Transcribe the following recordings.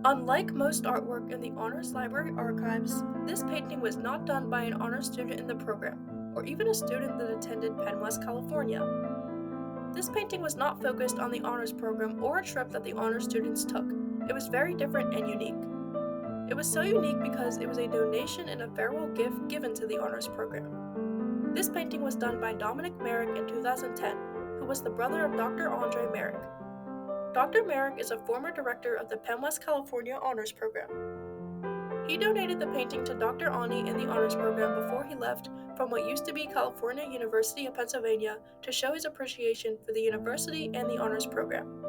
Unlike most artwork in the Honors Library archives, this painting was not done by an honors student in the program, or even a student that attended PennWest, California. This painting was not focused on the honors program or a trip that the honors students took. It was very different and unique. It was so unique because it was a donation and a farewell gift given to the honors program. This painting was done by Dominic Merrick in 2010, who was the brother of Dr. Andre Merrick. Dr. Merrick is a former director of the PennWest California Honors Program. He donated the painting to Dr. Ani in the honors program before he left from what used to be California University of Pennsylvania to show his appreciation for the university and the honors program.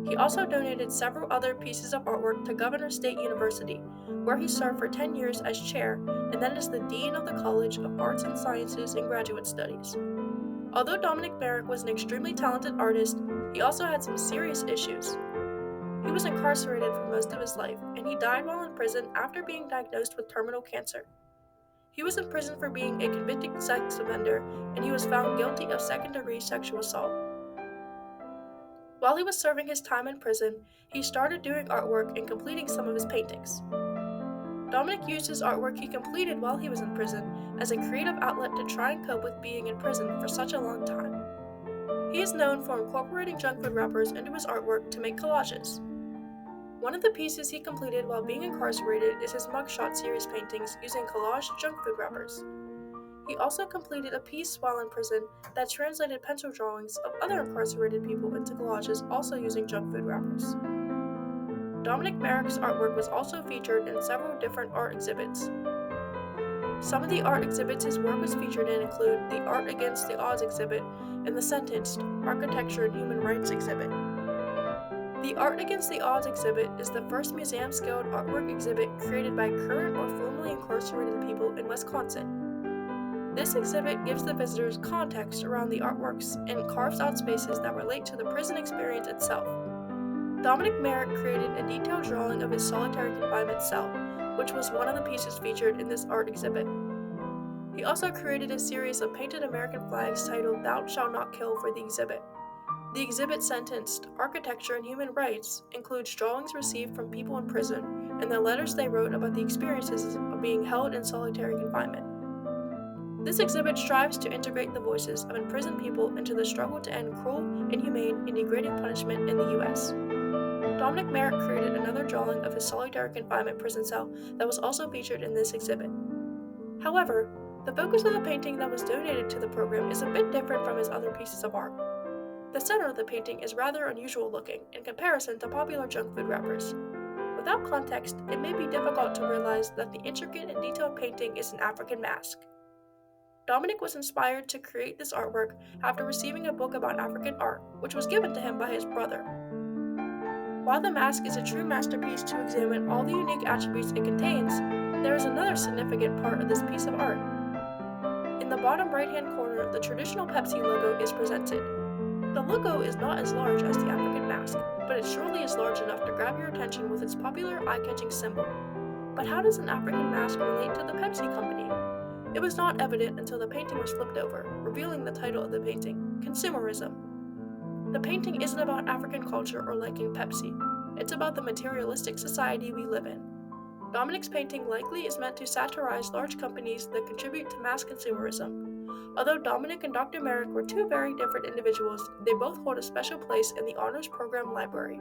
He also donated several other pieces of artwork to Governor State University, where he served for 10 years as chair and then as the dean of the College of Arts and Sciences and Graduate Studies. Although Dominic Merrick was an extremely talented artist, he also had some serious issues. He was incarcerated for most of his life, and he died while in prison after being diagnosed with terminal cancer. He was in prison for being a convicted sex offender, and he was found guilty of second-degree sexual assault. While he was serving his time in prison, he started doing artwork and completing some of his paintings. Dominic used his artwork he completed while he was in prison as a creative outlet to try and cope with being in prison for such a long time. He is known for incorporating junk food wrappers into his artwork to make collages. One of the pieces he completed while being incarcerated is his mugshot series paintings using collaged junk food wrappers. He also completed a piece while in prison that translated pencil drawings of other incarcerated people into collages also using junk food wrappers. Dominic Merrick's artwork was also featured in several different art exhibits. Some of the art exhibits his work was featured in include the Art Against the Odds exhibit and the Sentenced, Architecture and Human Rights exhibit. The Art Against the Odds exhibit is the first museum-scaled artwork exhibit created by current or formerly incarcerated people in Wisconsin. This exhibit gives the visitors context around the artworks and carves out spaces that relate to the prison experience itself. Dominic Merrick created a detailed drawing of his solitary confinement cell, which was one of the pieces featured in this art exhibit. He also created a series of painted American flags titled Thou Shalt Not Kill for the exhibit. The exhibit Sentenced, Architecture and Human Rights includes drawings received from people in prison and the letters they wrote about the experiences of being held in solitary confinement. This exhibit strives to integrate the voices of imprisoned people into the struggle to end cruel, inhumane, and degrading punishment in the U.S. Dominic Merrick created another drawing of his solitary confinement prison cell that was also featured in this exhibit. However, the focus of the painting that was donated to the program is a bit different from his other pieces of art. The center of the painting is rather unusual looking in comparison to popular junk food wrappers. Without context, it may be difficult to realize that the intricate and detailed painting is an African mask. Dominic was inspired to create this artwork after receiving a book about African art, which was given to him by his brother. While the mask is a true masterpiece to examine all the unique attributes it contains, there is another significant part of this piece of art. In the bottom right-hand corner, the traditional Pepsi logo is presented. The logo is not as large as the African mask, but it surely is large enough to grab your attention with its popular eye-catching symbol. But how does an African mask relate to the Pepsi company? It was not evident until the painting was flipped over, revealing the title of the painting, Consumerism. The painting isn't about African culture or liking Pepsi. It's about the materialistic society we live in. Dominic's painting likely is meant to satirize large companies that contribute to mass consumerism. Although Dominic and Dr. Merrick were two very different individuals, they both hold a special place in the Honors Program Library.